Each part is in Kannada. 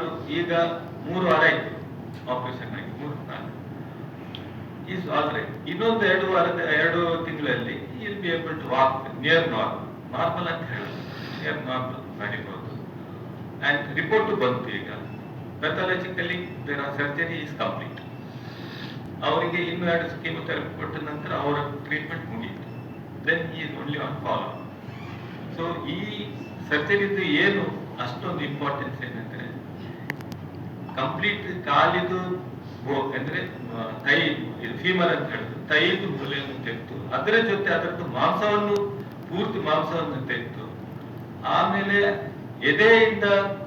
ಸುಮಾರು ಈಗ 3 ವಾರ ಆಯ್ತು ಆಪರೇಷನ್ ಆಗಿ, 3-4 ಈಸ್ ಆಲ್ ರೈಟ್. ಇನ್ನೊಂದು 2 ತಿಂಗಳಲ್ಲಿ will be able to walk near normal ಅಂತ ಹೇಳೋದು, ನಿಯರ್ ನಾರ್ಮಲ್ ನಡಿಬಹುದು. ಅಂಡ್ ರಿಪೋರ್ಟ್ ಬಂತು ಈಗ, pathologically there surgery is complete. ಅವರಿಗೆ ಇನ್ನೂ 2 ಕೀಮೋಥೆರಪಿ ಕೊಟ್ಟ ನಂತರ ಅವರ ಟ್ರೀಟ್ಮೆಂಟ್ ಮುಗಿಯಿತು. Then he is only on follow. So ಈ ಸರ್ಜರಿದು ಏನು ಅಷ್ಟೊಂದು ಇಂಪಾರ್ಟೆನ್ಸ್ ಏನಂದ್ರೆ, ಕಂಪ್ಲೀಟ್ ಕಾಲಿದು ಅಂದ್ರೆ ತೈ ಫೀಮರ್ ಅಂತ ಹೇಳಿದ್ರು, ತೈದು ಮೂಲೆಯನ್ನು ತೆಗೆದು ಅದರ ಜೊತೆ ಅದರದ್ದು ಮಾಂಸವನ್ನು ಪೂರ್ತಿ ಮಾಂಸವನ್ನು ತೆಗೆದು ಆಮೇಲೆ ಎದೆಯಿಂದ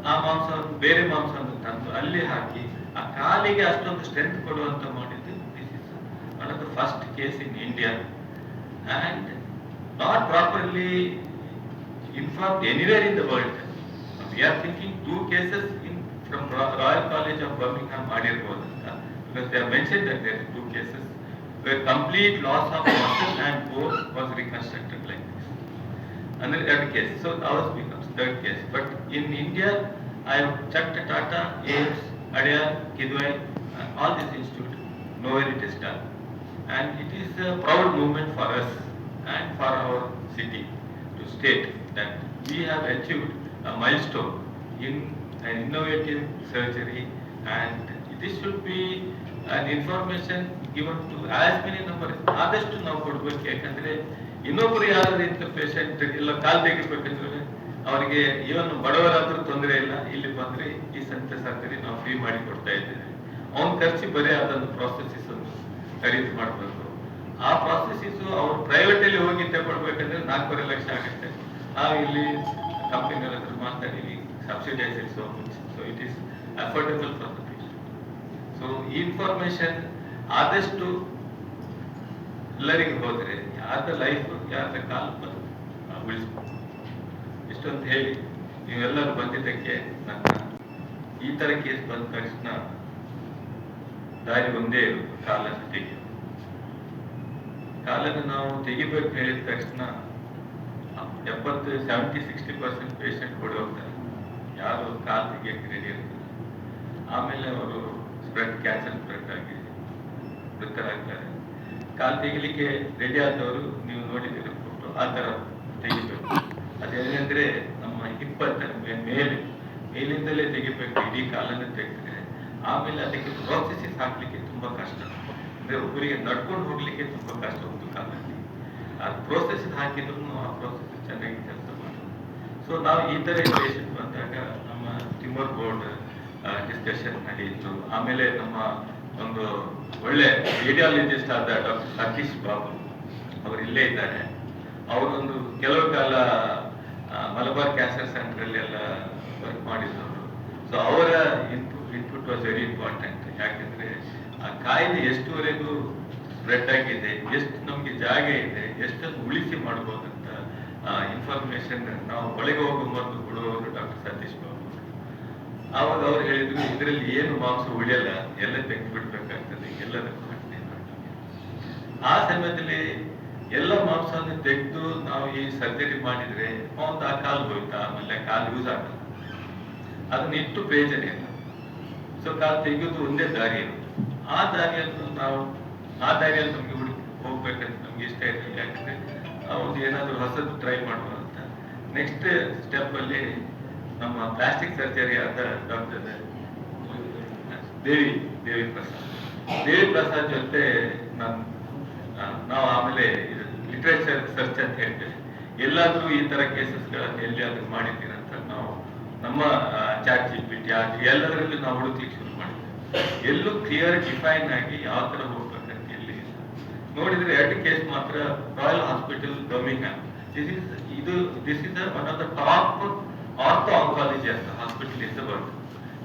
ಆ ಮಾಂಸವನ್ನು ಬೇರೆ ಮಾಂಸವನ್ನು ತಂದು ಅಲ್ಲಿ ಹಾಕಿ ಆ ಕಾಲಿಗೆ ಅಷ್ಟೊಂದು ಸ್ಟ್ರೆಂತ್ ಕೊಡುವಂತ ಮಾಡಿದ್ದು. This is one of the first case in India and not properly informed anywhere in the world. We are thinking 2 cases from Royal College of Birmingham ಮಾಡಿರಬಹುದು ಅಂತ, because they have mentioned that there are 2 cases where complete loss of muscle and bone was reconstructed like this. Another 3rd case, so ours becomes 3rd case. But in India, I have checked Tata, AIIMS, Adyar, Kidwai, all these institutes, nowhere it is done, and it is a proud moment for us and for our city to state that we have achieved a milestone in an innovative surgery, and this should be an information given to as many number. ಆದಷ್ಟು ನಾವು ಕೊಡಬೇಕು, ಯಾಕಂದ್ರೆ ಇನ್ನೊಬ್ಬರು ಯಾರು ಇಂಥ ಪೇಷಂಟ್ ಇಲ್ಲ ಕಾಲು ತೆಗಿಬೇಕಂದ್ರೆ ಅವರಿಗೆ ಇವನ್ ಬಡವರಾದ್ರೂ ತೊಂದರೆ ಇಲ್ಲ, ಇಲ್ಲಿ ಬಂದ್ರೆ ಈ ಸಂತ ಸರ್ಜರಿ ನಾವು ಫ್ರೀ ಮಾಡಿ ಕೊಡ್ತಾ ಇದ್ದೇವೆ. ಅವನ ಖರ್ಚು ಬರೀ ಅದೊಂದು ಪ್ರಾಸೆಸಿಸ್ ಅನ್ನು ಖರೀದಿ ಮಾಡಬೇಕು. ಆ ಪ್ರಾಸೆಸಿಸ್ ಅವ್ರು ಪ್ರೈವೇಟ್ ಅಲ್ಲಿ ಹೋಗಿ ತಗೊಳ್ಬೇಕಂದ್ರೆ 4.5 ಲಕ್ಷ ಆಗುತ್ತೆ. ಇಲ್ಲಿ ಕಂಪನಿ ಹತ್ರ ಮಾತಾಡಿ subsidise it so much, so it is affordable for the patient. So ಈ ಇನ್ಫಾರ್ಮೇಶನ್ ಆದಷ್ಟು ಎಲ್ಲರಿಗೆ ಹೋದ್ರೆ ಯಾರ್ದ ಲೈಫ್ ಯಾರ್ದ ಕಾಲ್ ಉಳಿಸ್ಬೋದು. ಇಷ್ಟೊಂದು ಹೇಳಿ ನೀವೆಲ್ಲರೂ ಬಂದಿದ್ದಕ್ಕೆ ನನ್ನ ಈ ತರ ಕೇಸ್ ಬಂದ ತಕ್ಷಣ ದಾರಿ ಒಂದೇ ಇರೋದು, ಕಾಲನ್ನು ತೆಗೆಯೋದು. ಕಾಲನ್ನು ನಾವು ತೆಗಿಬೇಕು ಹೇಳಿದ ತಕ್ಷಣ 70-60% ಪೇಷಂಟ್ ಕೊಡಿ ಹೋಗ್ತಾರೆ, ಯಾರು ಕಾಲು ತೆಗಿಯಕ್ಕೆ ರೆಡಿ ಇರ್ತಾರೆ. ಆಮೇಲೆ ಅವರು ಕ್ಯಾನ್ಸರ್ ಸ್ಪ್ರೆಡ್ ಆಗಿ ಮೃತರಾಗ್ತಾರೆ. ಕಾಲು ತೆಗಿಲಿಕ್ಕೆ ರೆಡಿ ಆದವರು ನೀವು ನೋಡಿದ್ದೀರ ಫೋಟೋ, ಆ ಥರ ತೆಗಿಬೇಕು. ಅದೇನಂದ್ರೆ ನಮ್ಮ ಹಿಪ್ಪತ್ತ ಮೇಲಿಂದಲೇ ತೆಗಿಬೇಕು, ಇಡೀ ಕಾಲನ್ನು ತೆಗೆದ್ರೆ ಆಮೇಲೆ ಅದಕ್ಕೆ ಪ್ರೋಸೆಸಿಸ್ ಹಾಕ್ಲಿಕ್ಕೆ ತುಂಬಾ ಕಷ್ಟ. ಅಂದ್ರೆ ಒಬ್ಬರಿಗೆ ನಡ್ಕೊಂಡು ಹೋಗ್ಲಿಕ್ಕೆ ತುಂಬಾ ಕಷ್ಟ ಒಂದು ಕಾಲದಲ್ಲಿ. ಆ ಪ್ರೋಸೆಸ್ ಹಾಕಿದ್ರು ಆ ಪ್ರೋಸೆಸ್ ಚೆನ್ನಾಗಿ ಕೆಲಸ ಮಾಡೋದು. ಸೊ ನಾವು ಈ ತರ ಪೇಷಂಟ್ ಬಂದಾಗ ನಮ್ಮ ಟ್ಯೂಮರ್ ಬೋರ್ಡ್ ಡಿಸ್ಕಷನ್ ನಡೆಯಿತು. ಆಮೇಲೆ ನಮ್ಮ ಒಂದು ಒಳ್ಳೆ ರೇಡಿಯಾಲಜಿಸ್ಟ್ ಆದ ಡಾಕ್ಟರ್ ಸತೀಶ್ ಬಾಬು ಅವರು ಇಲ್ಲೇ ಇದ್ದಾರೆ. ಅವರೊಂದು ಕೆಲವು ಕಾಲ ಮಲಬಾರ್ ಕ್ಯಾನ್ಸರ್ ಸೆಂಟರ್ ಅಲ್ಲಿ ಎಲ್ಲ ವರ್ಕ್ ಮಾಡಿದವರು. ಸೊ ಅವರ ಇನ್ಪುಟ್ ವಾಸ್ ವೆರಿ ಇಂಪಾರ್ಟೆಂಟ್. ಯಾಕೆಂದ್ರೆ ಆ ಕಾಯಿಲೆ ಎಷ್ಟುವರೆಗೂ ಸ್ಪ್ರೆಡ್ ಆಗಿದೆ, ಎಷ್ಟು ನಮ್ಗೆ ಜಾಗ ಇದೆ, ಎಷ್ಟನ್ನು ಉಳಿಸಿ ಮಾಡ್ಬೋದಂತ ಇನ್ಫಾರ್ಮೇಶನ್ ನಾವು ಒಳಗೆ ಹೋಗೋ ಮೊದಲು ಕೊಡುವವರು ಡಾಕ್ಟರ್ ಸತೀಶ್ ಬಾಬು. ಆವಾಗ ಅವ್ರು ಹೇಳಿದ್ರು, ಇದರಲ್ಲಿ ಏನು ಮಾಂಸ ಉಳಿಯಲ್ಲ, ಎಲ್ಲ ತೆಗೆದು ಬಿಡ್ಬೇಕಾಗ್ತದೆ, ಎಲ್ಲದಕ್ಕೂ ಆ ಸಮಯದಲ್ಲಿ ಎಲ್ಲ ಮಾಂಸವನ್ನು ತೆಗೆದು ನಾವು ಈ ಸರ್ಜರಿ ಮಾಡಿದ್ರೆ ಒಂದು ಆ ಕಾಲು ಹೋಯ್ತಾ, ಆಮೇಲೆ ಕಾಲು ಯೂಸ್ ಆಗಲ್ಲ, ಅದನ್ನ ಇಟ್ಟು ಪ್ರಯೋಜನ ಇಲ್ಲ. ಸೊ ಕಾಲು ತೆಗೆಯೋದು ಒಂದೇ ದಾರಿ ಇರೋದು. ಆ ದಾರಿಯಲ್ಲಿ ನಮ್ಗೆ ಹೋಗ್ಬೇಕಂತ ನಮ್ಗೆ ಇಷ್ಟ ಇರಲಿಲ್ಲ. ಯಾಕಂದ್ರೆ ಒಂದು ಏನಾದ್ರು ಹೊಸದು ಟ್ರೈ ಮಾಡುವ ಅಂತ. ನೆಕ್ಸ್ಟ್ ಸ್ಟೆಪ್ ಅಲ್ಲಿ ನಮ್ಮ ಪ್ಲಾಸ್ಟಿಕ್ ಸರ್ಜರಿ ಆದ ಡಾಕ್ಟರ್ ದೇವಿ ಪ್ರಸಾದ್ ಜೊತೆ ನಾವು ಆಮೇಲೆ ಲಿಟ್ರೇಚರ್ ಸರ್ಚ್ ಅಂತ ಹೇಳ್ತೇವೆ. ಎಲ್ಲಾದ್ರೂ ಈ ತರ ಕೇಸಸ್ಗಳನ್ನು ಎಲ್ಲಿಯಾದ್ರೂ ಮಾಡಿದ್ದೀರಂತ ನಾವು ನಮ್ಮ ಚಾಟ್ ಜಿಪಿಟಿ ಆಗಿ ಎಲ್ಲದರಲ್ಲಿ ನಾವು ಹುಡುಕ್ಲಿಕ್ಕೆ ಶುರು ಮಾಡಿದ್ವಿ. ಎಲ್ಲೂ ಕ್ಲಿಯರ್ ಡಿಫೈನ್ ಆಗಿ ಯಾವ ತರ ಹೋಗ್ಬೇಕಂತ ಎಲ್ಲಿ ನೋಡಿದ್ರೆ 2 ಕೇಸ್ ಮಾತ್ರ royal hospital Birmingham. This is one of the top ortho oncology ಅಂತ ಹಾಸ್ಪಿಟಲ್ ಇನ್ ದ ವರ್ಲ್ಡ್.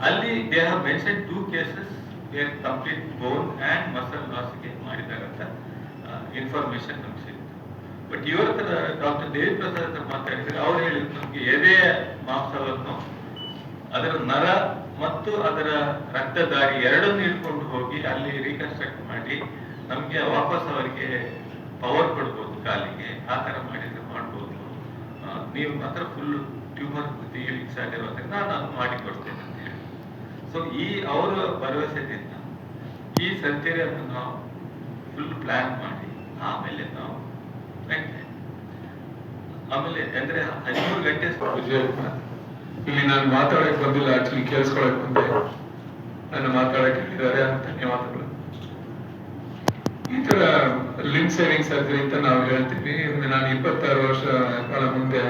ಅಲ್ಲಿ they have mention 2 cases where complete bone and muscle ಲಾಸ್ಗೆ ಮಾಡಿದ್ದಾರೆ ಅಂತ ಇನ್ಫಾರ್ಮೇಶನ್ ನಮ್ಗೆ ಸಿಗುತ್ತೆ. ಬಟ್ ಇವರ ಹತ್ರ ಡಾಕ್ಟರ್ ದೇವಿ ಪ್ರಸಾದ್ ಹತ್ರ ಮಾತಾಡಿದ್ರೆ ಅವ್ರು ಹೇಳಿದ್ರು, ನಮ್ಗೆ ಎದೆಯ ಮಾಂಸವನ್ನು ಅದರ ನರ ಮತ್ತು ಅದರ ರಕ್ತದಾರಿ ಎರಡನ್ನು ಇಟ್ಕೊಂಡು ಹೋಗಿ ಅಲ್ಲಿ ರೀಕನ್ಸ್ಟ್ರಕ್ಟ್ ಮಾಡಿ ನಮ್ಗೆ ವಾಪಸ್ ಅವರಿಗೆ ಪವರ್ ಕೊಡ್ಬೋದು ಕಾಲಿಗೆ. ಆ ತರ ಮಾಡಿದ್ರೆ ಮಾಡ್ಬೋದು, ನೀವು ಮಾತ್ರ ಫುಲ್ ಟ್ಯೂಮರ್ ತೆಗಿಲಿಕ್ಕೆ ಸಾಧ್ಯವಾದ್ರೆ ನಾನು ಮಾಡಿ ಕೊಡ್ತೇನೆ ಅಂತ ಹೇಳಿ. ಸೊ ಈ ಅವರ ಭರವಸೆದಿಂದ ಈ ಸರ್ಜರಿಯನ್ನು ನಾವು ಫುಲ್ ಪ್ಲಾನ್ ಮಾಡಿ ಆಮೇಲೆ ನಾವು ಆಮೇಲೆ ಅಂದ್ರೆ 13 ಗಂಟೆ. ಇಲ್ಲಿ ನಾನು ಮಾತಾಡಕ್ ಬಂದಿಲ್ಲ, ಆಕ್ಚುಲಿ ಕೇಳಿಸ್ಕೊಳಕ್ ಬಂದೆ. ನನ್ನ ಮಾತಾಡಕ್ ಹೇಳಿದ್ದಾರೆ, ಧನ್ಯವಾದಗಳು. ಈ ತರ ಲಿಂಬ್ ಸೇವಿಂಗ್ ಸರ್ಜರಿ ಅಂತ ನಾವು ಹೇಳ್ತೀವಿ. ನಾನು 26 ವರ್ಷ ಕಾಲ ಮುಂದೆ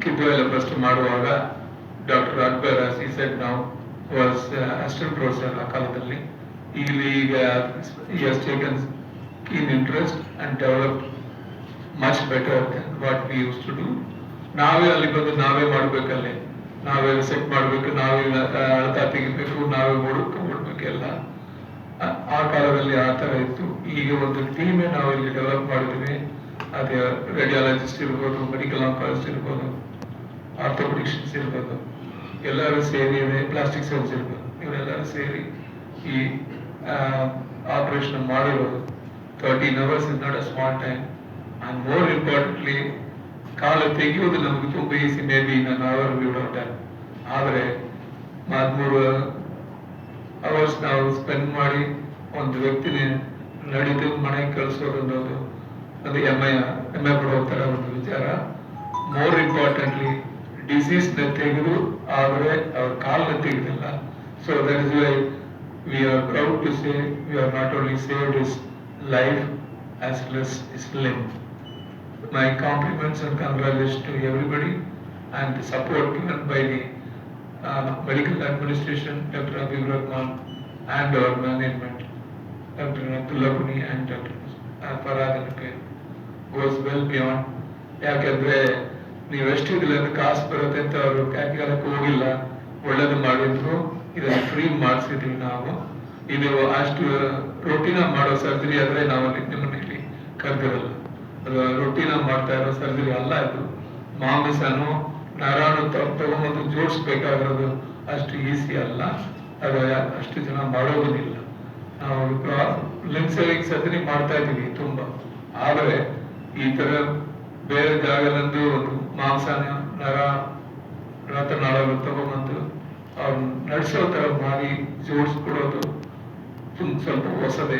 ಕಿಡ್ನಿ ಎಲ್ಲ ಫಸ್ಟ್ ಮಾಡುವಾಗ ಡಾಕ್ಟರ್ ಅಕ್ಬರ್ ಸೆಡ್ ನಾವು ವಾಸ್ ಅಸಿಸ್ಟೆಂಟ್ ಪ್ರೊಫೆಸರ್ ಆ ಕಾಲದಲ್ಲಿ. ಈಗ taken keen interest and developed much better than what we used to do. ನಾವೇ ಅಲ್ಲಿ ಬಂದು ನಾವೇ ಮಾಡ್ಬೇಕಲ್ಲಿ, ನಾವೇ ಸೆಟ್ ಮಾಡ್ಬೇಕು, ನಾವೇ ಅಳತಾ ತೆಗಿಬೇಕು, ನಾವೇ ಓಡ್ಬೇಕೆಲ್ಲ. ಆ ಕಾಲದಲ್ಲಿ ಆ ತರ ಇತ್ತು. ಈಗ ಒಂದು ಟೀಮೇ ನಾವು ಇಲ್ಲಿ ಡೆವಲಪ್ ಮಾಡಿದ್ವಿ. ಅದೇ ರೇಡಿಯಾಲಜಿಸ್ಟ್ ಇರ್ಬೋದು, ಮೆಡಿಕಲ್ ಆಂಕಾಲಜಿಸ್ಟ್ ಇರ್ಬೋದು, ಆರ್ಥೋಪೆಡಿಕ್ಸ್ ಇರ್ಬೋದು, ಎಲ್ಲರೂ ಸೇರಿ, ಪ್ಲಾಸ್ಟಿಕ್ ಸರ್ಜನ್ ಇರ್ಬೋದು, ಇವರೆಲ್ಲರೂ ಸೇರಿ ಈ ಆಪರೇಷನ್ ಮಾಡಿರೋದು. 13 hours is not a small time, and more importantly, ಕಾಲ ತೆಗೆಯೋದು ನಮಗೆ ತುಂಬಾ ಈಸಿ. ಮೇ ಬಿ ನಾನು ಅವರ್ ಬಿಡೋಟ, ಆದರೆ 13 hours ನಾವು ಸ್ಪೆಂಡ್ ಮಾಡಿ ಒಂದು ವ್ಯಕ್ತಿನ ನಡೆದು ಮನೆಗೆ ಕಳಿಸೋದು ಅನ್ನೋದು ಅದು ಹೆಮ್ಮೆ ಪಡೋ ತರ ಒಂದು ವಿಚಾರ. ಮೋರ್ ಇಂಪಾರ್ಟೆಂಟ್ಲಿ ಡಿಸೀಸ್ ನ ತೆಗೆದು, ಆದರೆ ಅವ್ರ ಕಾಲನ್ನ ತೆಗೆದಿಲ್ಲ. So that is why we are proud to say we are not only saved his life as well as his limb. My compliments and congratulations to everybody and the support given by the medical administration, Dr. Habib Rahman, and our management, Dr. Abdullah Kuni and Dr. Farhad Alpe, goes well beyond. ಯಾಕೆಂದ್ರೆ ನೀವೆಷ್ಟು ಇದರಿಂದ ಕಾಸು ಬರುತ್ತೆ ಅಂತ ಅವರು ಕ್ಯಾಲ್ಕುಲೇಟ್ ಹೋಗಿಲ್ಲ, ಒಳ್ಳೇದು ಮಾಡಿದ್ರು. ಇದನ್ನು ಫ್ರೀ ಮಾಡಿಸಿದ್ವಿ ನಾವು. ಇದು ಅಷ್ಟು ರೊಟೀನ ಮಾಡೋ ಸರ್ಜರಿ ಆದ್ರೆ ನಾವು ನಿಮ್ಮನ್ನ ಇಲ್ಲಿ ಕರೆದಿರಲ್ಲ. ಅದು ರೊಟೀನ ಮಾಡ್ತಾ ಇರೋ ಸರ್ಜರಿ ಅಲ್ಲ. ಇದು ಮಾಂಸನು ನರಾನು ತಗೊಂಡು ಜೋಡಿಸ್ಬೇಕಾಗಿರೋದು ಅಷ್ಟು ಈಸಿ ಅಲ್ಲ. ಅದು ಅಷ್ಟು ಜನ ಮಾಡೋದಿಲ್ಲ. ನಾವು ಲಿಂಬ್ ಸೇವಿಂಗ್ ಸರ್ಜರಿ ಮಾಡ್ತಾ ಇದೀವಿ ತುಂಬಾ, ಆದರೆ ಈ ತರ ಬೇರೆ ಜಾಗದಂದು ಒಂದು ಮಾಂಸನ ರಥನಾಳಗಳು ತಗೊಂಡ್ಬಂದು ಅವ್ರನ್ನ ನಡೆಸೋ ತರ ಮಾಡಿ ಜೋಡಿಸ್ಕೊಡೋದು ಸ್ವಲ್ಪ ಹೊಸದೇ.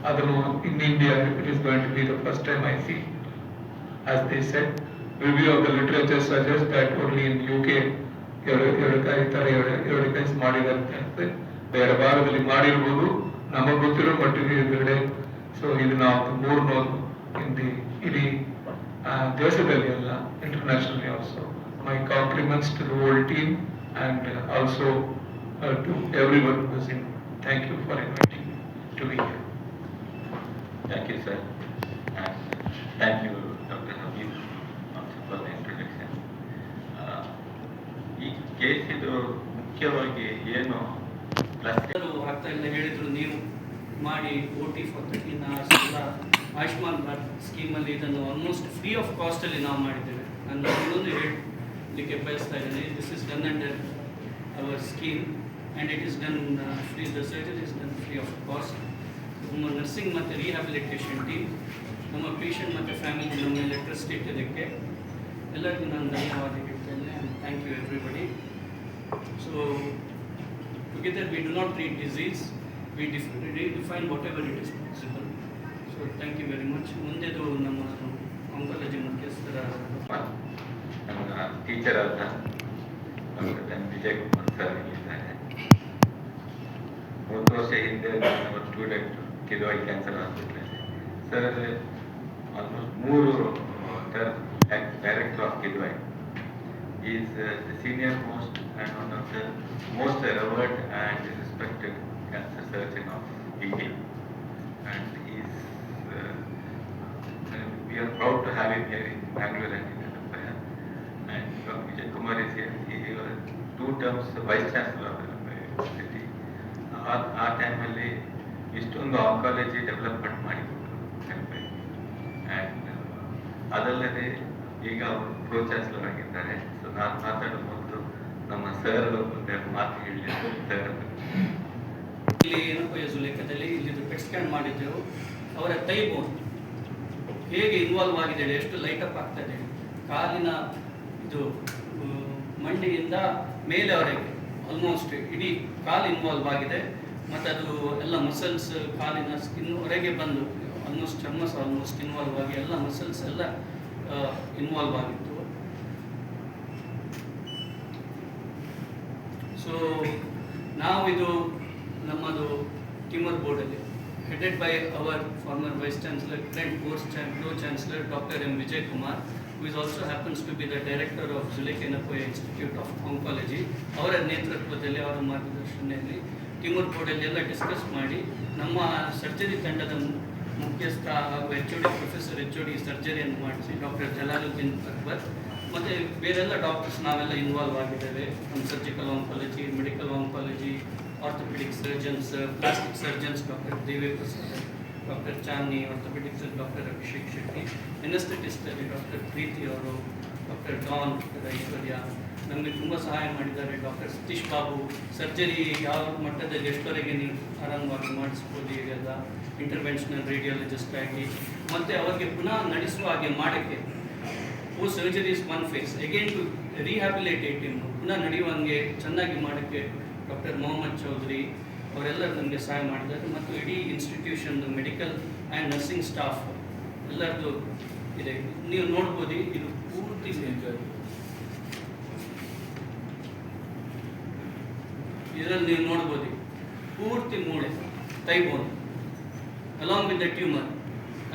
ಅದನ್ನು in India it is going to be the first time I see. As they said, review of the literature suggest that only in UK ಎರಡು ಕೈಸ್ ಮಾಡಿದಂತೆ. ಬೇರೆ ಭಾಗದಲ್ಲಿ ಮಾಡಿರ್ಬೋದು, ನಮಗೆ ಗೊತ್ತಿರೋ ಮಟ್ಟಿಗೆ ಇದರಡೆ. ಸೊ ಇದು ನಾವು 3 ನೋವು ಇಡೀ ದೇಶದಲ್ಲಿ ಅಲ್ಲ, internationally also. My compliments to the whole team and also to everyone who was in. Thank you for inviting me to be here. Thank you, sir. And thank you, Dr. Habib, for the introduction. ಈ ಕೇಸ್ ಇದು ಮುಖ್ಯವಾಗಿ ಏನು ಆಗ್ತಾ ಇಲ್ಲ ಹೇಳಿದ್ರು, ನೀವು ಮಾಡಿ OT for 13 hours ಎಲ್ಲ ಆಯುಷ್ಮಾನ್ ಭಾರತ್ ಸ್ಕೀಮಲ್ಲಿ ಇದನ್ನು ಆಲ್ಮೋಸ್ಟ್ ಫ್ರೀ ಆಫ್ ಕಾಸ್ಟಲ್ಲಿ ನಾವು ಮಾಡಿದ್ದೇವೆ. ನಾನು ಇನ್ನೊಂದು ಹೇಳಲಿಕ್ಕೆ ಬಯಸ್ತಾ ಇದ್ದೇನೆ, this is done under our scheme and it is done free. The surgery is done free of cost. ನಮ್ಮ ನರ್ಸಿಂಗ್ ಮತ್ತು ರಿಹ್ಯಾಬಿಲಿಟೇಷನ್ ಟೀಮ್, ನಮ್ಮ ಪೇಷಂಟ್ ಮತ್ತು ಫ್ಯಾಮಿಲಿ ನಮ್ಮ ಮೇಲೆ ಟ್ರಸ್ಟ್ ಇಟ್ಟಿದ್ದಕ್ಕೆ ಎಲ್ಲರಿಗೂ ನಾನು ಧನ್ಯವಾದ ಹೇಳ್ತೇನೆ. And thank you everybody. So together we do not treat disease, we define whatever it is possible. So thank you very much. ಮುಂದೆದು ನಮ್ಮ ಆಂಕಾಲಜಿ ಮುಖ್ಯಸ್ಥರ ನಮ್ಮ ಟೀಚರ್ ಆದ ವಿಜಯ್ ಕುಮಾರ್ ಸರ್ ಇಲ್ಲಿದ್ದಾರೆ. 3 ವರ್ಷ ಹಿಂದೆ ನಮ್ಮ student Kidwai cancer hospital sir, almost 3 term director of Kidwai. Is the senior most and one of the most revered and respected cancer surgeon of India. And we are proud to have him here in Bangalore and in Adapaya. And Vijay Kumar is here. He was 2 terms Vice Chancellor of the university. ಆ ಟೈಮಲ್ಲಿ ಇಷ್ಟೊಂದು ಆಂಕಾಲಜಿ ಡೆವಲಪ್ಮೆಂಟ್ ಮಾಡಿಕೊಟ್ರು. ಆ್ಯಂಡ್ ಅದಲ್ಲದೆ ಈಗ ಅವರು ಪ್ರೋ ಚಾನ್ಸಲರ್ ಆಗಿದ್ದಾರೆ. ಸೊ ನಾನು ಮಾತಾಡೋ ಮೊದಲು ನಮ್ಮ ಸರ್ ಒಂದೆರಡು ಮಾತು ಹೇಳಿ. ಸರ್ ಇಲ್ಲಿ ಏನಪ್ಪ ಲೆಕ್ಕದಲ್ಲಿ ಇಲ್ಲಿದ್ದು ಪೆಟ್ ಸ್ಕ್ಯಾನ್ ಮಾಡಿದ್ದೆವು. ಅವರ ಕೈ ಬೋನ್ ಹೇಗೆ ಇನ್ವಾಲ್ವ್ ಆಗಿದ್ದೇನೆ, ಎಷ್ಟು ಲೈಟಪ್ ಆಗ್ತಾ ಇದೆ, ಕಾಲಿನ ಇದು ಮಂಡಿಯಿಂದ ಮೇಲೆವರೆಗೆ ಆಲ್ಮೋಸ್ಟ್ ಇಡೀ ಕಾಲು ಇನ್ವಾಲ್ವ್ ಆಗಿದೆ, ಮತ್ತು ಅದು ಎಲ್ಲ ಮಸಲ್ಸ್ ಕಾಲಿನ ಸ್ಕಿನ್ ಹೊರಗೆ ಬಂದು ಆಲ್ಮೋಸ್ಟ್ ಚರ್ಮ ಸಹ ಆಲ್ಮೋಸ್ಟ್ ಇನ್ವಾಲ್ವ್ ಆಗಿ ಎಲ್ಲ ಮಸಲ್ಸ್ ಎಲ್ಲ ಇನ್ವಾಲ್ವ್ ಆಗಿತ್ತು. ಸೊ ನಾವು ಇದು ನಮ್ಮದು tumour ಬೋರ್ಡಲ್ಲಿ headed by our former Vice Chancellor, current Pro-Chancellor Dr. M. Vijay Kumar, who is also happens to be the Director of Zulekha Enappoya Institute of Oncology. ಅವರ ನೇತೃತ್ವದಲ್ಲಿ ಅವರ ಮಾರ್ಗದರ್ಶನದಲ್ಲಿ ಟ್ಯೂಮರ್ ಬೋರ್ಡಲ್ಲಿ ಎಲ್ಲ ಡಿಸ್ಕಸ್ ಮಾಡಿ ನಮ್ಮ ಸರ್ಜರಿ ತಂಡದ ಮುಖ್ಯಸ್ಥ ಹಾಗೂ HOD ಪ್ರೊಫೆಸರ್ HOD ಸರ್ಜರಿಯನ್ನು ಮಾಡಿಸಿ ಡಾಕ್ಟರ್ ಜಲಾಲುದ್ದೀನ್ ಅಕ್ಬರ್ ಮತ್ತು ಬೇರೆಲ್ಲ ಡಾಕ್ಟರ್ಸ್ ನಾವೆಲ್ಲ ಇನ್ವಾಲ್ವ್ ಆಗಿದ್ದೇವೆ. Surgical oncology, medical oncology, orthopedic surgeons, plastic surgeons doctor Devi Prasad, doctor Channi, orthopedics doctor Abhishek Shetty, ಎನಸ್ಥೆಟಿಸ್ಟಲ್ಲಿ ಡಾಕ್ಟರ್ ಪ್ರೀತಿ ಅವರು, ಡಾಕ್ಟರ್ ಡಾನ್, ಡಾಕ್ಟರ್ ಐಶ್ವರ್ಯ, ನಮಗೆ ತುಂಬ ಸಹಾಯ ಮಾಡಿದ್ದಾರೆ. ಡಾಕ್ಟರ್ ಸತೀಶ್ ಬಾಬು, ಸರ್ಜರಿ ಯಾವ ಮಟ್ಟದಲ್ಲಿ ಎಷ್ಟವರೆಗೆ ನೀವು ಆರಾಮವಾಗಿ ಮಾಡಿಸ್ಬೋದು ಈಗೆಲ್ಲ ಇಂಟರ್ವೆನ್ಷನಲ್ ರೇಡಿಯಾಲಜಿಸ್ಟ್ ಆಗಿ, ಮತ್ತು ಅವರಿಗೆ ಪುನಃ ನಡೆಸುವ ಹಾಗೆ ಮಾಡೋಕ್ಕೆ post surgery is one phase, again to rehabilitate him, ಪುನಃ ನಡೆಯುವಂಗೆ ಚೆನ್ನಾಗಿ ಮಾಡೋಕ್ಕೆ ಡಾಕ್ಟರ್ ಮೊಹಮ್ಮದ್ ಚೌಧರಿ ಅವರೆಲ್ಲರೂ ನಮಗೆ ಸಹಾಯ ಮಾಡಿದ್ದಾರೆ. ಮತ್ತು ಇಡೀ institution medical and nursing staff ಎಲ್ಲರದ್ದು ಇದೆ. ನೀವು ನೋಡ್ಬೋದು ಇದು ಪೂರ್ತಿ ಇದರಲ್ಲಿ ನೀವು ನೋಡ್ಬೋದು ಪೂರ್ತಿ ಮೂಳೆ, thighbone, along with the tumour,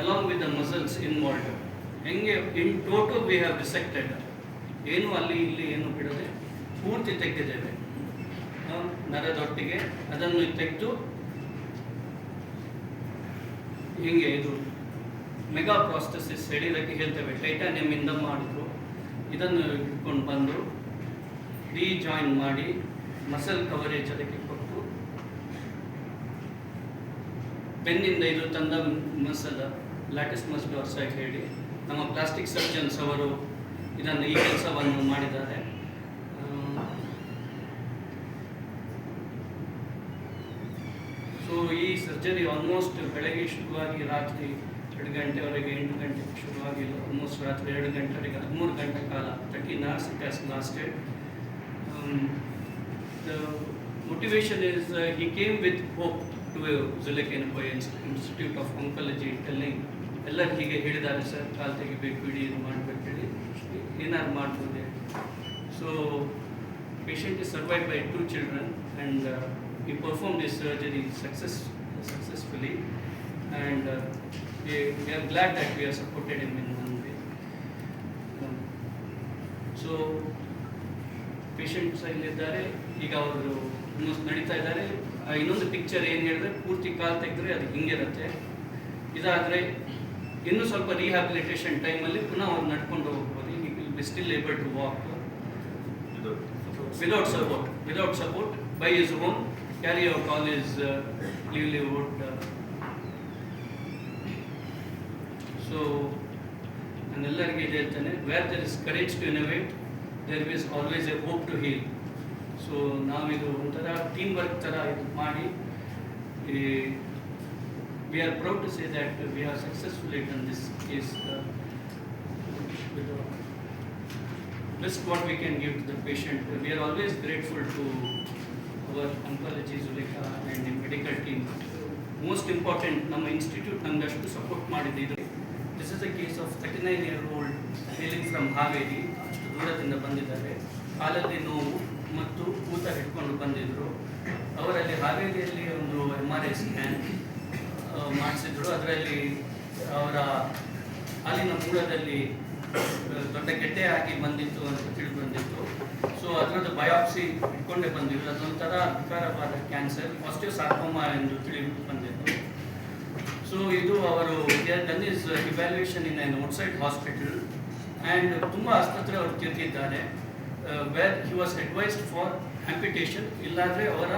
along with the muscles involved, ಹೆಂಗೆ in total we have dissected, ಏನು ಅಲ್ಲಿ ಇಲ್ಲಿ ಏನು ಬಿಡದೆ ಪೂರ್ತಿ ತೆಗೆದಿದ್ದೇವೆ ನರದೊಟ್ಟಿಗೆ. ಅದನ್ನು ತೆಗೆದು ಹೀಗೆ ಇದು ಮೆಗಾ ಪ್ರಾಸ್ಟಸಿಸ್ ಶರೀರಕ್ಕೆ ಹೇಳ್ತೇವೆ, ಟೈಟಾನಿಯಮಿಂದ ಮಾಡಿದ್ರು. ಇದನ್ನು ಇಟ್ಕೊಂಡು ಬಂದು ರೀಜಾಯಿನ್ ಮಾಡಿ ಮಸಲ್ ಕವರೇಜ್ ಅದಕ್ಕೆ ಕೊಟ್ಟು ಬೆನ್ನಿಂದ ಇದು ತಂದ ಮಸಲ್ ಲ್ಯಾಟಿಸ್ ಮಸ್ ಡಾರ್ಸಾಯ್ಡ್ ಹೇಳಿ ನಮ್ಮ ಪ್ಲಾಸ್ಟಿಕ್ ಸರ್ಜನ್ಸ್ ಅವರು ಇದನ್ನು ಈ ಕೆಲಸವನ್ನು ಮಾಡಿದ್ದಾರೆ. ಸೊ ಈ ಸರ್ಜರಿ ಆಲ್ಮೋಸ್ಟ್ ಬೆಳಗ್ಗೆ ಶುರುವಾಗಿ ರಾತ್ರಿ 2 ಗಂಟೆವರೆಗೆ 8 ಗಂಟೆಗೆ ಶುರುವಾಗಿ ಆಲ್ಮೋಸ್ಟ್ ರಾತ್ರಿ 2 ಗಂಟೆವರೆಗೆ 13 ಗಂಟೆ ಕಾಲ 13 hours it has lasted. The motivation is he came with hope to Zulekha Enappoya Institute of Oncology, telling ಎಲ್ಲರೂ ಹೀಗೆ ಹೇಳಿದ್ದಾರೆ ಸರ್, ಕಾಲು ತೆಗಿಬೇಕು, ಇಡೀ ಇದು ಮಾಡಬೇಕು ಹೇಳಿ ಏನಾದ್ರು ಮಾಡ್ಬೋದು. So patient is survived by 2 children and he performed his surgery successfully, and we are glad that we have supported him in one way. So patients ಇಲ್ಲಿದ್ದಾರೆ, ಈಗ ಅವರು ಆಲ್ಮೋಸ್ಟ್ ನಡೀತಾ ಇದ್ದಾರೆ. ಇನ್ನೊಂದು ಪಿಕ್ಚರ್ ಏನು ಹೇಳಿದ್ರೆ ಪೂರ್ತಿ ಕಾಲು ತೆಗೆದ್ರೆ ಅದು ಹಿಂಗಿರುತ್ತೆ, ಇದಾದರೆ ಇನ್ನೂ ಸ್ವಲ್ಪ ರಿಹ್ಯಾಬಿಲಿಟೇಷನ್ ಟೈಮಲ್ಲಿ ಪುನಃ ಅವ್ರು ನಡ್ಕೊಂಡು ಹೋಗ್ಬೋದು. he will be still able to walk without support by his own, carry out all his livelihood. So ನಾನೆಲ್ಲರಿಗೆ ಇದು ಹೇಳ್ತೇನೆ, where there is courage to innovate, there is always a hope to heal. So ನಾವಿದು ಒಂಥರ ಟೀಮ್ ವರ್ಕ್ ಥರ ಇದು ಮಾಡಿ we are proud to say that we have successfully done this case with the best what we can give to the patient. We are always grateful to our oncology Zulekha and the medical team. Most important, ನಮ್ಮ ಇನ್ಸ್ಟಿಟ್ಯೂಟ್ ನಮ್ಗೆ ಅಷ್ಟು ಸಪೋರ್ಟ್ ಮಾಡಿದ್ದು. This is a case of 39-year-old hailing from Haveri. ಅಷ್ಟು ದೂರದಿಂದ ಬಂದಿದ್ದಾರೆ, ಕಾಲಲ್ಲಿ ನೋವು ಮತ್ತು ಊತ ಹಿಡ್ಕೊಂಡು ಬಂದಿದ್ದರು. ಅವರಲ್ಲಿ ಹಾವೇರಿಯಲ್ಲಿ ಒಂದು MRI ಸ್ಕ್ಯಾನ್ ಮಾಡಿಸಿದ್ರು. ಅದರಲ್ಲಿ ಅವರ ಹಾಲಿನ ಮೂಲದಲ್ಲಿ ದೊಡ್ಡ ಗೆಡ್ಡೆ ಆಗಿ ಬಂದಿತ್ತು ಅಂತ ತಿಳಿದು ಬಂದಿತ್ತು. ಸೊ ಅದರದ್ದು ಬಯಾಪ್ಸಿ ಇಟ್ಕೊಂಡೇ ಬಂದಿದ್ರು. ಅದೊಂಥರ ವಿಕಾರವಾದ ಕ್ಯಾನ್ಸರ್, ಪಾಸಿಟಿವ್ ಸಾರ್ಕೋಮಾ ಎಂದು ತಿಳಿದು ಬಂದಿತ್ತು. ಸೊ ಇದು ಅವರು done is evaluation in on outside hospital and ತುಂಬ ಆಸ್ಪತ್ರೆ ಅವರು ತಿರುಗಿದ್ದಾರೆ. Where he was advised for amputation, ಇಲ್ಲಾಂದರೆ ಅವರ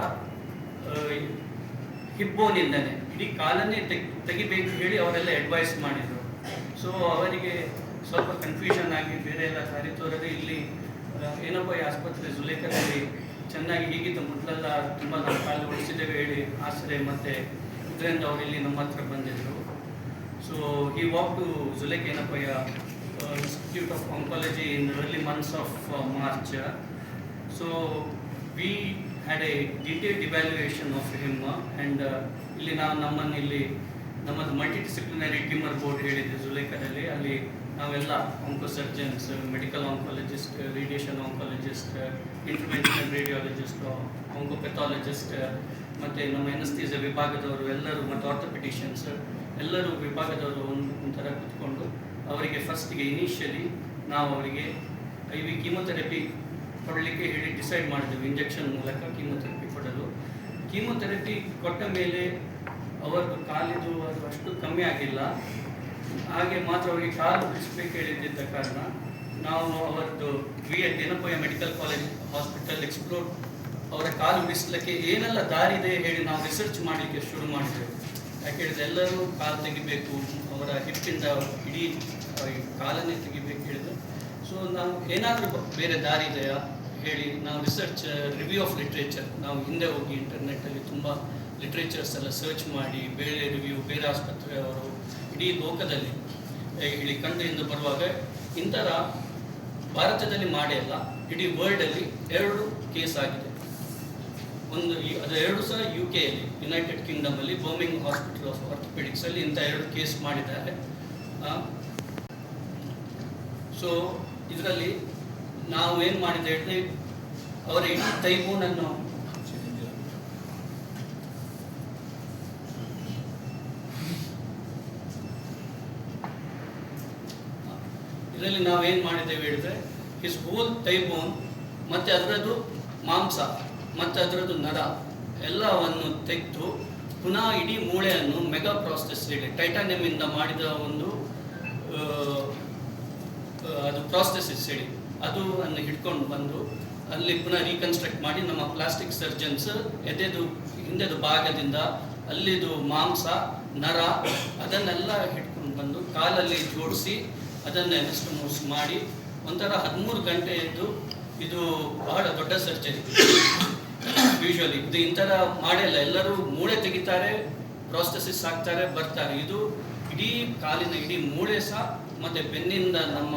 ಹಿಬ್ಬೋನಿಂದನೇ ಇಡೀ ಕಾಲನ್ನೇ ತೆಗಿಬೇಕು ಹೇಳಿ ಅವರೆಲ್ಲ ಅಡ್ವೈಸ್ ಮಾಡಿದರು. ಸೊ ಅವರಿಗೆ ಸ್ವಲ್ಪ ಕನ್ಫ್ಯೂಷನ್ ಆಗಿ ಬೇರೆ ಎಲ್ಲ ದಾರಿ ತೋರದೆ ಇಲ್ಲಿ ಏನಪ್ಪ ಈ ಆಸ್ಪತ್ರೆ ಜುಲೇಖದಲ್ಲಿ ಚೆನ್ನಾಗಿ ಹೀಗಿತ್ತು, ಮೊದಲೆಲ್ಲ ತುಂಬ ನಾವು ಕಾಲು ಉಳಿಸಿದ್ದೇವೆ ಹೇಳಿ ಆಸರೆ ಮತ್ತು ಇದರಿಂದ ಅವರು ಇಲ್ಲಿ ನಮ್ಮ ಹತ್ರ ಬಂದಿದ್ದರು. So he walk to Zulekha Enappoya Institute of Oncology in early months of March. So we had A detailed evaluation of him and ಇಲ್ಲಿ ನಮ್ಮದು ಮಲ್ಟಿ ಡಿಸಿಪ್ಲಿನರಿ ಟ್ಯೂಮರ್ ಬೋರ್ಡ್ ಹೇಳಿದೆ ಜುಲೇಖದಲ್ಲಿ. ಅಲ್ಲಿ ನಾವೆಲ್ಲ oncosurgeons, medical oncologist, radiation oncologist, interventional radiologist, oncopathologist ಮತ್ತು ನಮ್ಮ ಎನಸ್ಥೀಸಿಯಾ ವಿಭಾಗದವರು ಎಲ್ಲರೂ ಮತ್ತು ಆರ್ಥೋಪೆಡಿಷಿಯನ್ಸ್ ಎಲ್ಲರೂ ವಿಭಾಗದವರು ಒಂಥರ ಕೂತ್ಕೊಂಡು ಅವರಿಗೆ ಫಸ್ಟಿಗೆ ಇನಿಷಿಯಲಿ ನಾವು ಅವರಿಗೆ IV ಕೀಮೊಥೆರಪಿ ಕೊಡಲಿಕ್ಕೆ ಹೇಳಿ ಡಿಸೈಡ್ ಮಾಡಿದೆವು. ಇಂಜೆಕ್ಷನ್ ಮೂಲಕ ಕೀಮೊಥೆರಪಿ ಕೊಡಲು. ಕೀಮೊಥೆರಪಿ ಕೊಟ್ಟ ಮೇಲೆ ಅವರದ್ದು ಕಾಲಿದು ಅದು ಅಷ್ಟು ಕಮ್ಮಿ ಆಗಿಲ್ಲ. ಹಾಗೆ ಮಾತ್ರ ಅವರಿಗೆ ಕಾಲು ಬಿಡಿಸ್ಬೇಕು ಹೇಳಿದ್ದ ಕಾರಣ ನಾವು ಅವರದ್ದು Yenepoya medical college hospital explore ಅವರ ಕಾಲು ಬಿಡಿಸ್ಲಿಕ್ಕೆ ಏನೆಲ್ಲ ದಾರಿ ಇದೆ ಹೇಳಿ ನಾವು ರಿಸರ್ಚ್ ಮಾಡಲಿಕ್ಕೆ ಶುರು ಮಾಡಿದೆವು. ಯಾಕೆ ಹೇಳಿದ್ರೆ ಎಲ್ಲರೂ ಕಾಲು ತೆಗಿಬೇಕು, ಅವರ ಹಿಪ್ಪಿಂದ ಇಡೀ ಕಾಲನ್ನೇ ತೆಗಿಬೇಕು ಹೇಳಿದ್ರು. ಸೊ ನಾವು ಏನಾದರೂ ಬೇರೆ ದಾರಿ ಇದೆಯಾ ಹೇಳಿ ನಾವು ರಿಸರ್ಚ್ ರಿವ್ಯೂ ಆಫ್ ಲಿಟ್ರೇಚರ್ ನಾವು ಹಿಂದೆ ಹೋಗಿ ಇಂಟರ್ನೆಟ್ಟಲ್ಲಿ ತುಂಬ ಲಿಟ್ರೇಚರ್ಸ್ ಎಲ್ಲ ಸರ್ಚ್ ಮಾಡಿ ಬೇರೆ ರಿವ್ಯೂ ಬೇರೆ ಆಸ್ಪತ್ರೆಯವರು ಇಡೀ ಲೋಕದಲ್ಲಿ ಹೇಳಿ ಕಂಟ್ರಿಯಿಂದ ಬರುವಾಗ ಇಂಥರ ಭಾರತದಲ್ಲಿ ಮಾಡೇ ಅಲ್ಲ, ಇಡೀ ವರ್ಲ್ಡಲ್ಲಿ 2 ಕೇಸ್ ಆಗಿದೆ. ಅದು 2 ಸಹ UK-ಯಲ್ಲಿ ಯುನೈಟೆಡ್ ಕಿಂಗ್ಡಮಲ್ಲಿ ಬರ್ಮಿಂಗ್ ಹಾಸ್ಪಿಟಲ್ ಆಫ್ ಆರ್ಥೋಪೆಡಿಕ್ಸಲ್ಲಿ ಇಂಥ 2 ಕೇಸ್ ಮಾಡಿದ್ದಾರೆ. ಸೊ ಇದರಲ್ಲಿ ನಾವು ಏನು ಮಾಡಿದೆ ಹೇಳಿದ್ರೆ ಅವರ ಇಡೀ ತೈಬೂನನ್ನು ಇದರಲ್ಲಿ ನಾವೇನು ಮಾಡಿದ್ದೇವೆ ಹೇಳಿದ್ರೆ ಹಿಸ್ ಹೋಲ್ ತೈಬೋನ್ ಮತ್ತು ಅದರದ್ದು ಮಾಂಸ ಮತ್ತು ಅದರದ್ದು ನರ ಎಲ್ಲವನ್ನು ತೆಗೆದು ಪುನಃ ಇಡೀ ಮೂಳೆಯನ್ನು ಮೆಗಾ ಪ್ರಾಸೆಸ್ ಹೇಳಿ ಟೈಟಾನಿಯಮಿಂದ ಮಾಡಿದ ಒಂದು ಅದು ಪ್ರಾಸೆಸ್ ಹೇಳಿ ಅದು ಅನ್ನು ಹಿಡ್ಕೊಂಡು ಬಂದು ಅಲ್ಲಿ ಪುನಃ ರೀಕನ್ಸ್ಟ್ರಕ್ಟ್ ಮಾಡಿ ನಮ್ಮ ಪ್ಲಾಸ್ಟಿಕ್ ಸರ್ಜನ್ಸ್ ಎದೆದು ಹಿಂದೆದು ಭಾಗದಿಂದ ಅಲ್ಲಿದು ಮಾಂಸ ನರ ಅದನ್ನೆಲ್ಲ ಹಿಡ್ಕೊಂಡು ಬಂದು ಕಾಲಲ್ಲಿ ಜೋಡಿಸಿ ಅದನ್ನು ಎನಸ್ಟಮೋಸ್ ಮಾಡಿ ಒಂಥರ 13 ಗಂಟೆ ಇದು ಬಹಳ ದೊಡ್ಡ ಸರ್ಜರಿ. ಯೂಶುವಲಿ ಇದು ಇಂಥರ ಮಾಡಿಲ್ಲ, ಎಲ್ಲರೂ ಮೂಳೆ ತೆಗಿತಾರೆ, ಪ್ರಾಸ್ಥೆಸಿಸ್ ಹಾಕ್ತಾರೆ, ಬರ್ತಾರೆ. ಇದು ಇಡೀ ಕಾಲಿನ ಇಡೀ ಮೂಳೆ ಸಹ ಮತ್ತು ಬೆನ್ನಿಂದ ನಮ್ಮ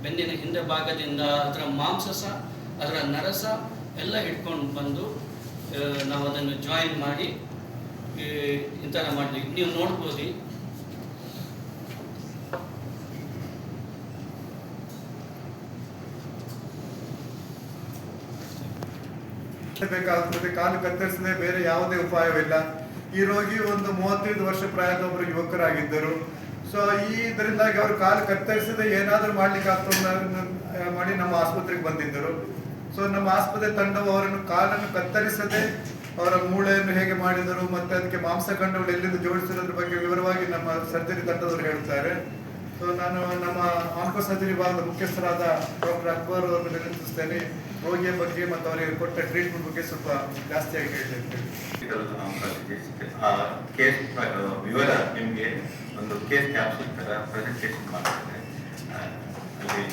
ಬೆನ್ನಿನ ಹಿಂದೆ ಭಾಗದಿಂದ ಅದರ ಮಾಂಸ ಸಹ ಅದರ ನರಸ ಎಲ್ಲ ಹಿಡ್ಕೊಂಡು ಬಂದು ನಾವು ಅದನ್ನು ಜಾಯಿನ್ ಮಾಡಿ ಇಂಥರ ಮಾಡಿದ್ವಿ. ನೀವು ನೋಡ್ಬೋದು ಬೇಕಾಗುತ್ತದೆ. ಕಾಲು ಕತ್ತರಿಸದೆ ಬೇರೆ ಯಾವುದೇ ಉಪಾಯವಿಲ್ಲ. ಈ ರೋಗಿ ಒಂದು 35 ವರ್ಷ ಪ್ರಾಯದ ಒಬ್ಬರು ಯುವಕರಾಗಿದ್ದರು. ಸೊ ಇದರಿಂದಾಗಿ ಅವರು ಕಾಲು ಕತ್ತರಿಸದೆ ಏನಾದರೂ ಮಾಡ್ಲಿಕ್ಕೆ ಆಗ್ತದೆ ಮಾಡಿ ನಮ್ಮ ಆಸ್ಪತ್ರೆಗೆ ಬಂದಿದ್ದರು. ಸೊ ನಮ್ಮ ಆಸ್ಪತ್ರೆ ತಂಡವು ಅವರನ್ನು ಕಾಲನ್ನು ಕತ್ತರಿಸದೆ ಅವರ ಮೂಳೆಯನ್ನು ಹೇಗೆ ಮಾಡಿದರು ಮತ್ತು ಅದಕ್ಕೆ ಮಾಂಸಖಂಡಗಳು ಎಲ್ಲಿಂದ ಜೋಡಿಸಿರೋದ್ರ ಬಗ್ಗೆ ವಿವರವಾಗಿ ನಮ್ಮ ಸರ್ಜರಿ ತಂಡದವರು ಹೇಳ್ತಾರೆ. ಸೊ ನಾನು ನಮ್ಮ ಆಂಕೋ ಸರ್ಜರಿ ವಿಭಾಗದ ಮುಖ್ಯಸ್ಥರಾದ ಡಾಕ್ಟರ್ ಅಕ್ಬರ್ ಅವರನ್ನು ವಿನಂತಿಸ್ತೇನೆ. ರೋಗಿಯ ಬಗ್ಗೆ ಮತ್ತು ಅವರಿಗೆ ಕೊಟ್ಟ ಟ್ರೀಟ್ಮೆಂಟ್ ಬಗ್ಗೆ ಸ್ವಲ್ಪ ಜಾಸ್ತಿಯಾಗಿ ಹೇಳಿದ್ದೇನೆ. ಕೇಸ್ ವಿವರ ನಿಮಗೆ ಒಂದು ಕೇಸ್ ಕ್ಯಾಪ್ಸೂಲ್ ತರ ಪ್ರೆಸೆಂಟೇಷನ್ ಮಾಡ್ತೇನೆ. ಅಲ್ಲಿ